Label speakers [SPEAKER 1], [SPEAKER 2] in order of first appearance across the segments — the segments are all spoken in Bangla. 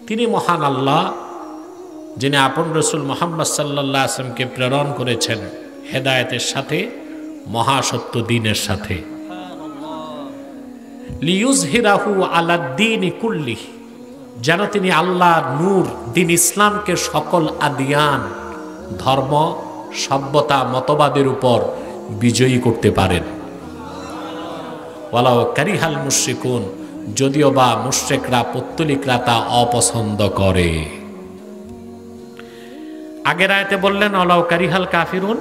[SPEAKER 1] তিনি মহান আল্লাহ, যিনি আপন রসুল মুহাম্মদ সাল্লাল্লাহু আলাইহি ওয়াসাল্লামকে প্রেরণ করেছেন হেদায়েতের সাথে, মহাসত্য দ্বীনের সাথে। লিইয়ুযহিরাহু আলাদ-দীনি কুল্লিহি, যেন তিনি আল্লাহর নূর দ্বীন ইসলামকে সকল আদিয়ান, ধর্ম, সভ্যতা, মতবাদের উপর বিজয়ী করতে পারেন। ওয়ালাউ কারিহাল মুশরিকুন, যদিও বা মুশরিকরা, পৌত্তলিকরা তা অপছন্দ করে। আগের আয়াতে বললেন ওয়ালাউ কারিহাল কাফিরুন,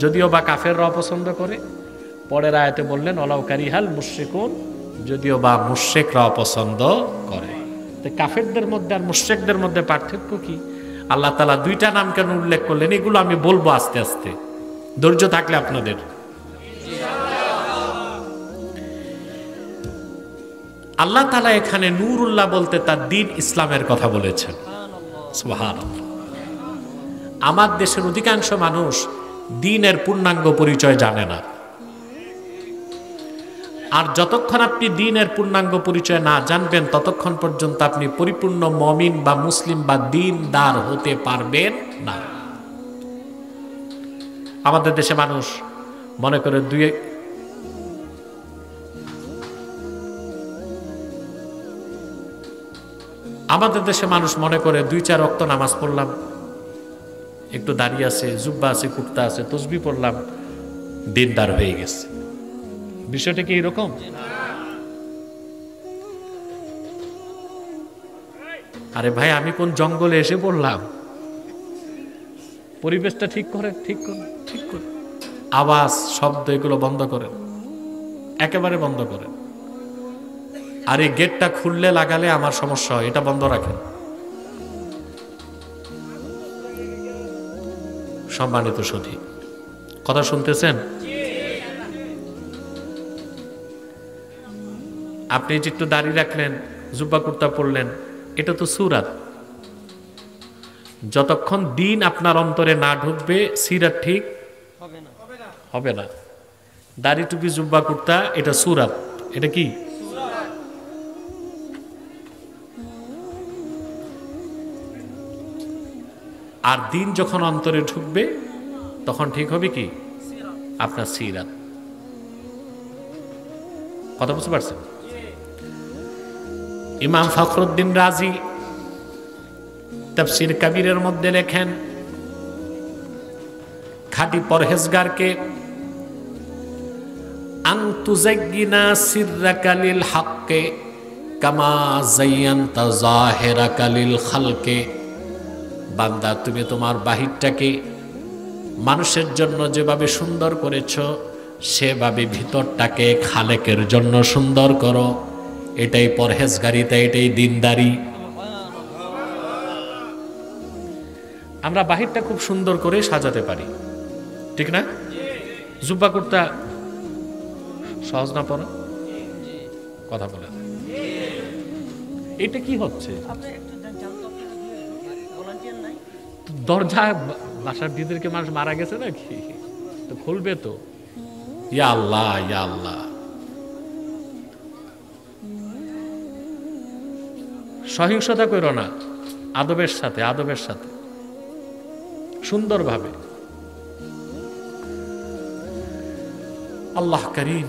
[SPEAKER 1] যদিও বা কাফেররা অপছন্দ করে। পরের আয়াতে বললেন ওয়ালাউ কারিহাল মুশরিকুন, যদিও বা মুশরিকরা অপছন্দ করে। তো কাফেরদের মধ্যে আর মুশরিকদের মধ্যে পার্থক্য কি? আল্লাহ তাআলা দুইটা নাম কেন উল্লেখ করলেন? এগুলো আমি বলবো আস্তে আস্তে, ধৈর্য থাকলে আপনাদের। আল্লাহ তাআলা এখানে নূরুল্লাহ বলতে তার দ্বীন ইসলামের কথা বলেছেন। সুবহানাল্লাহ। আমার দেশের অধিকাংশ মানুষ দ্বীনের পূর্ণাঙ্গ পরিচয় জানে না। আর যতক্ষণ আপনি দ্বীনের পূর্ণাঙ্গ পরিচয় না জানবেন, ততক্ষণ পর্যন্ত আপনি পরিপূর্ণ মুমিন বা মুসলিম বা দ্বীনদার হতে পারবেন না। আমাদের দেশে মানুষ মনে করে দুই চার ওয়াক্ত নামাজ পড়লাম, একটু দাঁড়িয়ে আছে, জুব্বা আছে, কুর্তা আছে, তসবিহ পড়লাম, দ্বীনদার হয়ে গেছে। বিষয়টা কি এরকম? আরে ভাই, আমি কোন জঙ্গলে এসে পড়লাম? পরিবেশটা ঠিক করে, ঠিক করে, ঠিক করে। আওয়াজ, শব্দ এগুলো বন্ধ করেন, একেবারে বন্ধ করেন। আর এই গেটটা খুললে লাগালে আমার সমস্যা হয়, এটা বন্ধ রাখেন। সম্মানিত সুধী, কথা শুনতেছেন? আপনি যে একটু দাঁড়িয়ে রাখলেন, জুব্বা কুর্তা পরলেন, এটা তো সূরাত। যতক্ষণ দ্বীন আপনার অন্তরে না ঢুকবে, সিরাত ঠিক হবে না। দাড়ি, টুপি, জুব্বা কুর্তা এটা সূরাত। এটা কি? আর দ্বীন যখন অন্তরে ঢুকবে, তখন ঠিক হবে কি? আপনার সিরাত। কথা বুঝতে পারছেন? ইমাম ফখরুদ্দিন রাজি তাফসীর কবিরের মধ্যে লেখেন, খাঁটি পরহেজগারকে আন তুযায়্যিনা সিররাকা লিল হাক্কি কামা যায়্যানতা যাহিরাকা লিল খালকি। বান্দা, তুমি তোমার বাহিরটাকে মানুষের জন্য যেভাবে সুন্দর করেছ, সেভাবে ভিতরটাকে খালেকের জন্য সুন্দর করো। এটাই পরহেজগারিতা, এটাই দ্বীনদারি। আমরা বাহিরটা খুব সুন্দর করে সাজাতে পারি, ঠিক না? জুব্বা কুর্তা সহজ না পরা? কথা বলেন, এটা কি হচ্ছে? দরজা, বাসার দিদেরকে মানুষ মারা গেছে নাকি? তো খুলবে তো। ইয়া আল্লাহ, ইয়া আল্লাহ। সহিংসতা করো না, আদবের সাথে, আদবের সাথে, সুন্দরভাবে। আল্লাহ করিম।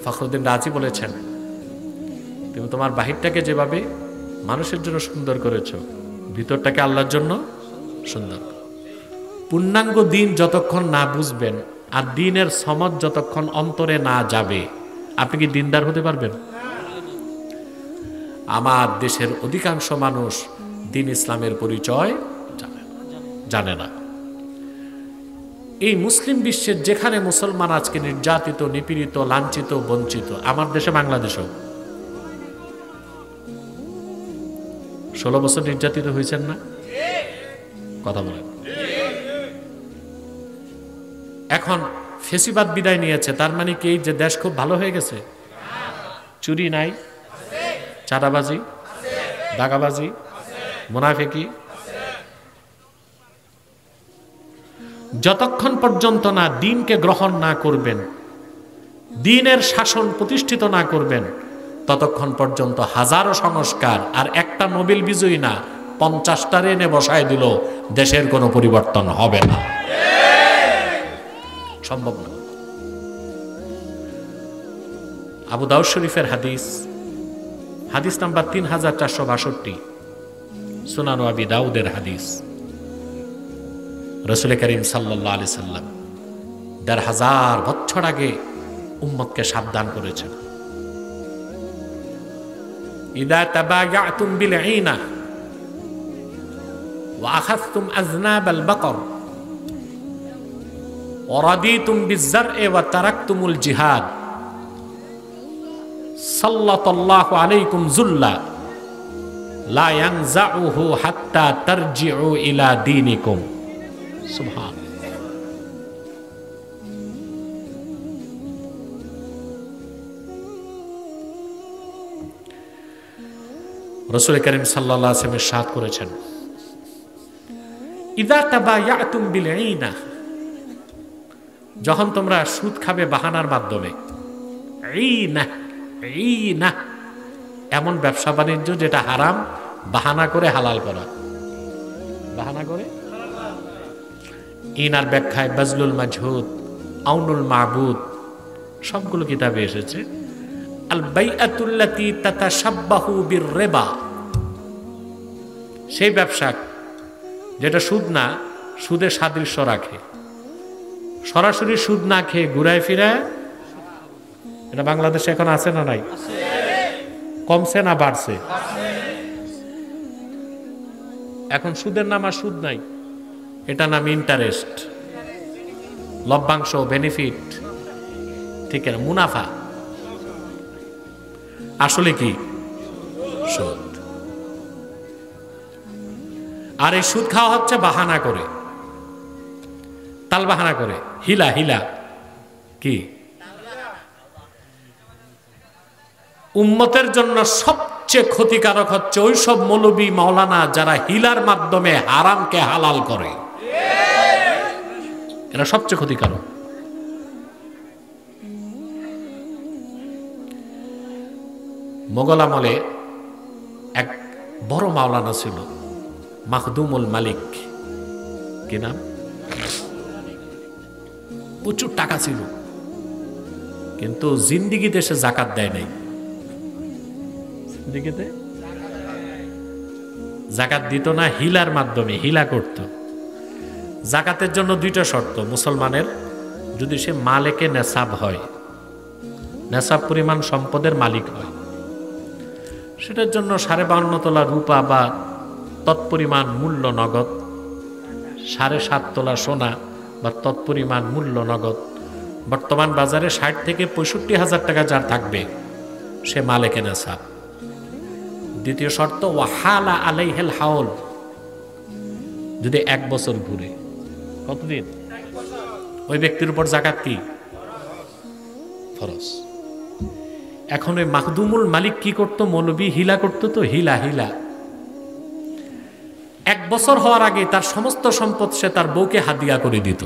[SPEAKER 1] ফখরুদ্দিন রাজি বলেছেন, তুমি তোমার বাহিরটাকে যেভাবে মানুষের জন্য সুন্দর করেছ, ভিতরটাকে আল্লাহর জন্য সুন্দর। পূর্ণাঙ্গ দ্বীন যতক্ষণ না বুঝবেন, আর দ্বীনের সমজ যতক্ষণ অন্তরে না যাবে, আপনি কি দ্বীনদার হতে পারবেন? আমার দেশের অধিকাংশ মানুষ দ্বীন ইসলামের পরিচয় জানে না। এই মুসলিম বিশ্বের যেখানে মুসলমান আজকে নির্যাতিত, নিপীড়িত, লাঞ্ছিত, বঞ্চিত, আমার দেশে, বাংলাদেশেও 16 বছর নির্যাতিত হয়েছেন না? কথা বলেন। এখন ফেসিবাদ বিদায় নিয়েছে, তার মানে কি যে দেশ খুব ভালো হয়ে গেছে? চুরি নাই, চাঁদাবাজি, দাগাবাজি, মুনাফিকি। যতক্ষণ পর্যন্ত না দ্বীনকে গ্রহণ না করবেন, দ্বীনের শাসন প্রতিষ্ঠিত না করবেন, ততক্ষণ পর্যন্ত হাজারো সংস্কার আর একটা নোবেল বিজয়ী না 50টা এনে বসায় দিল, দেশের কোনো পরিবর্তন হবে না, সম্ভব না। আবু দাউদ শরীফের হাদিস, হাদিস নাম্বার 3462, সুনান আবি দাউদের হাদিস। রাসূল করিম সাল্লাল্লাহু আলাইহি সাল্লাম ১৫০০ বছর আগে উম্মতকে সাবধান করেছেন, ইদা তাবায়াতুম বিল ঈনা ওয়া আখাযতুম আযনাবাল বাকর ওয়া রাদিতুম বিয-যার'i ওয়া তারাকতুমুল জিহাদ সাল্লাল্লাহু আলাইকুম যুল্লা লা ইয়ানজাউহু হাত্তা তারজিউ ইলা দীনিকুম। সুবহান। রাসূল করিম সাল্লাল্লাহু আলাইহি ওয়াসাল্লাম ইরশাদ করেছেন, ইযা তাবায়াতুম বিল ঈনা, যখন তোমরা সুদ খাবে বাহানার মাধ্যমে, ঈনা ঈনা এমন ব্যবসা বাণিজ্য যেটা হারাম, বাহানা করে হালাল করা, বাহানা করে। ইনার ব্যাখ্যায় বাজলুল মাজহুদ, আউনুল মাবুদ সবগুলো কিতাবে এসেছে। আল বাইআতুল্লাতী তাতাশাব্বাহু বির-রিবা, সেই ব্যবসা যেটা সুদ না, সুদের সাদৃশ্য রাখে, সরাসরি সুদ না খেয়ে ঘুরায় ফিরায়। এটা বাংলাদেশে এখন আছে না নাই? কমছে না বাড়ছে? এখন সুদের নাম আর সুদ নাই, এটা নাম ইন্টারেস্ট, লভ্যাংশ, বেনিফিট, ঠিক আছে, মুনাফা। আসলে কি? সুদ। আর এই সুদ খাওয়া হচ্ছে বাহানা করে, তাল বাহানা করে, হিলা হিলা কি। উম্মতের জন্য সবচেয়ে ক্ষতিকারক হচ্ছে ওই সব মৌলবী মাওলানা যারা হিলার মাধ্যমে হারামকে হালাল করে, এরা সবচেয়ে ক্ষতিকারক। মোগল আমলে এক বড় মাওলানা ছিল, মাখদুমুল মালিক, কি নাম? প্রচুর টাকা ছিল, কিন্তু জিন্দিগিতে সে যাকাত দেয় নাই। জিন্দিগিতে যাকাত দিত না, হিলার মাধ্যমে হিলা করত। যাকাতের জন্য দুইটা শর্ত মুসলমানের, যদি সে মালেকে নেসাব হয়, নেসাব পরিমাণ সম্পদের মালিক হয়, সেটার জন্য 52.5 তোলা রূপা বা তৎপরিমাণ মূল্য নগদ, 7.5 তোলা সোনা বা তৎপরিমাণ মূল্য নগদ। বর্তমান বাজারে 60 থেকে 65,000 টাকা যার থাকবে সে মালেকে নেসাব। দ্বিতীয় শর্ত, ওয়াহালা আলাইহিল হাউল, যদি 1 বছর ঘুরে। কতদিন? ওই ব্যক্তির উপর যাকাত কি? ফরজ। এখন ওই মাখদুমুল মালিক কি করতো? মৌলবী হিলা করতো, তো হিলা হিলা 1 বছর হওয়ার আগে তার সমস্ত সম্পদ সে তার বউকে হাদিয়া করে দিত।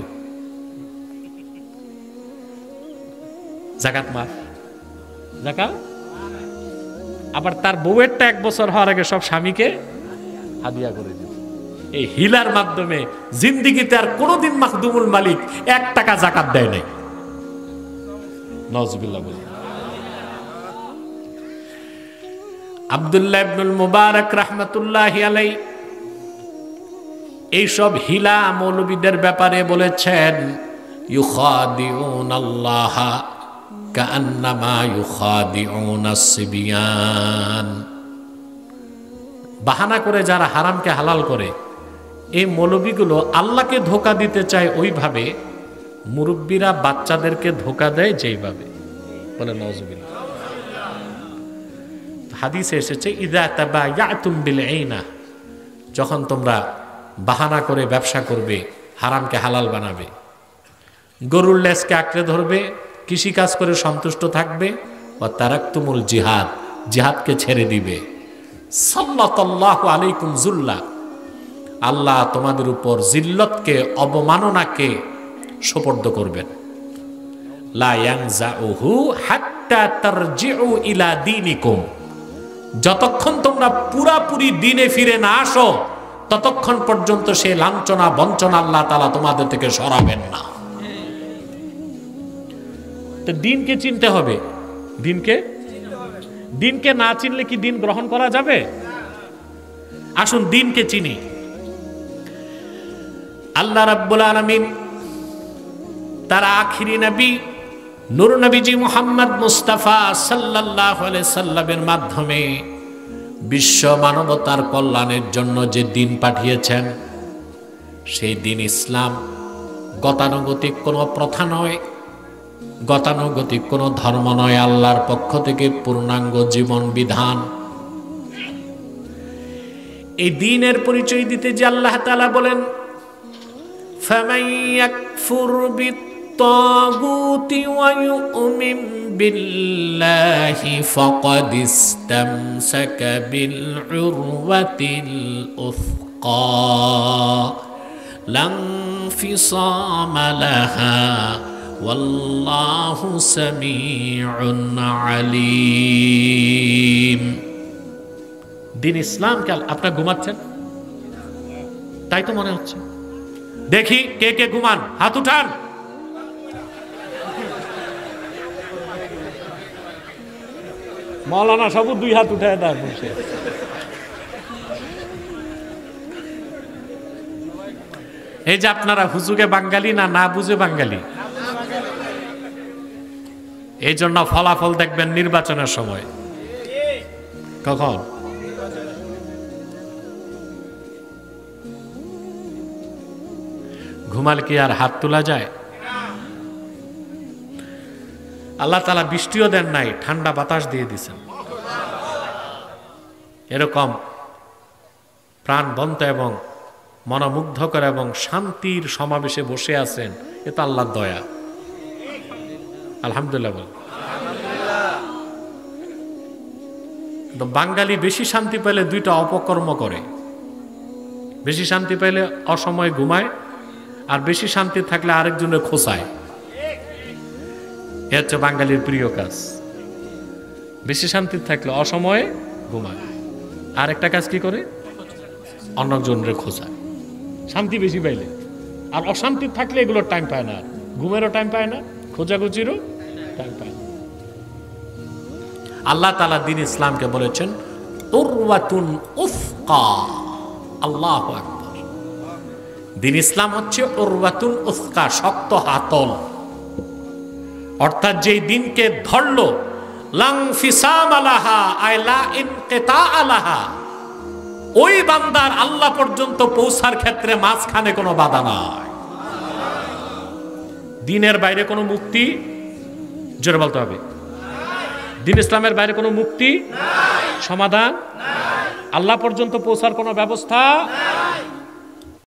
[SPEAKER 1] যাকাত মাফ, যাকাত। আবার তার বউয়েরটা 1 বছর হওয়ার আগে সব স্বামীকে হাদিয়া করে দিত। এই হিলার মাধ্যমে জিন্দিগিতে আর কোনোদিন মাখদুমুল মালিক 1 টাকা যাকাত দেয় নাই। নাউজুবিল্লাহ বলি। আব্দুল্লাহ ইবনুল মুবারক রাহমাতুল্লাহি আলাইহি এইসব হিলা মৌলবীদের ব্যাপারে বলেছেন, ইউখাদিউনাল্লাহা কাআন্নামা ইউখাদিউনাস সিবিয়ান। বাহানা করে যারা হারামকে হালাল করে, এই মৌলবীগুলো আল্লাহকে ধোঁকা দিতে চায় ওইভাবে মুরব্বীরা বাচ্চাদেরকে ধোঁকা দেয় যেইভাবে। বলে নাউজুবিল্লাহ। হাদিসে এসেছে, ইযা তাবায়াতুম বিল ঈনা, যখন তোমরা বাহানা করে ব্যবসা করবে, হারামকে হালাল বানাবে, গরুর লেজকে আঁকড়ে ধরবে, কৃষিকাজ করে সন্তুষ্ট থাকবে, ওয়া তারাকতুমুল জিহাদ, জিহাদকে ছেড়ে দিবে, সাল্লাল্লাহু আলাইকুম যুল্লা, আল্লাহ তোমাদের উপর জিল্লতকে, অবমাননাকে সোপর্দ করবেন। লা ইয়ানজাউহু হাত্তা হাত্তা তারজিউ ইলা দীনিকুম, যতক্ষণ তোমরা পুরাপুরি দিনে ফিরে না আসো ততক্ষণ পর্যন্ত সেই লাঞ্ছনা বঞ্চনা আল্লাহ তাআলা তোমাদের থেকে সরাবেন না। তো দিনকে চিনতে হবে। দিনকে না চিনলে কি দিন গ্রহণ করা যাবে? আসুন দিনকে চিনি। আল্লাহ রাব্বুল আলামিন তার আখিরি নবী নূর নবীজি মুহাম্মদ মুস্তাফা সাল্লাল্লাহু আলাইহি সাল্লামের মাধ্যমে বিশ্ব মানবতার কল্যাণের জন্য যে দিন পাঠিয়েছেন, সেই দিন ইসলাম গতানুগতিক কোনো প্রথা নয়, গতানুগতিক কোনো ধর্ম নয়, আল্লাহর পক্ষ থেকে পূর্ণাঙ্গ জীবন বিধান। এই দিনের পরিচয় দিতে যে আল্লাহ তাআলা বলেন, ফামান ইয়াকফুর বিত্তাগুতি ওয়া ইউমিন বিল্লাহি ফাকাদ ইসতামসাকা বিল উরওয়াতিল উসকা লা ইনফিসামা লাহা ওয়াল্লাহু সামিউন আলিম। দিন ইসলামকে আপনারা ঘুমাচ্ছেন তাই তো মনে হচ্ছে। দেখি কে কে ঘুমান, হাত উঠান। মৌলানা সবু 2 হাত উঠায় দেয় বসে। এই যে আপনারা হুজুগে বাঙালি না বুঝে বাঙালি, এই জন্য ফলাফল দেখবেন নির্বাচনের সময়। কখন? ঘুমালে কি আর হাত তোলা যায়? আল্লাহ তাআলা বৃষ্টিও দেন নাই, ঠান্ডা বাতাস দিয়ে দিয়েছেন। এরকম প্রাণবন্ত এবং মনোমুগ্ধকর এবং শান্তির সমাবেশে বসে আছেন, এ তো আল্লাহর দয়া। আলহামদুলিল্লাহ বল। বাঙালি বেশি শান্তি পেলে 2টা অপকর্ম করে। বেশি শান্তি পেলে অসময়ে ঘুমায়, আর বেশি শান্তি থাকলে আরেকজনের খোঁচায়। এ হচ্ছে বাঙালির প্রিয় কাজ। বেশি শান্তি থাকলে অসময়ে ঘুমায়, আরেকটা কাজ কি করে? অন্যজনের খোঁচায়। শান্তি বেশি পাইলে। আর অশান্তি থাকলে এগুলোর টাইম পায় না, ঘুমেরও টাইম পায় না, খোঁজাখুচিরও টাইম পায় না। আল্লাহ তাআলা দ্বীন ইসলামকে বলেছেন উরওয়াতুন উসকা। আল্লাহু আকবার। দ্বীন ইসলাম হচ্ছে উরওয়াতুন উসকা, শক্ত হাতল। অর্থাৎ যেই দিনকে ধরলো লাং ফিসাম আলাহা আই লা ইনকিতা আলাহা, ওই বান্দার আল্লাহ পর্যন্ত পৌঁছার ক্ষেত্রে মাঝখানে কোনো বাধা নাই। দ্বীনের বাইরে কোনো মুক্তি, জোরে বলতে হবে, দ্বীন ইসলামের বাইরে কোনো মুক্তি, সমাধান, আল্লাহ পর্যন্ত পৌঁছার কোনো ব্যবস্থা।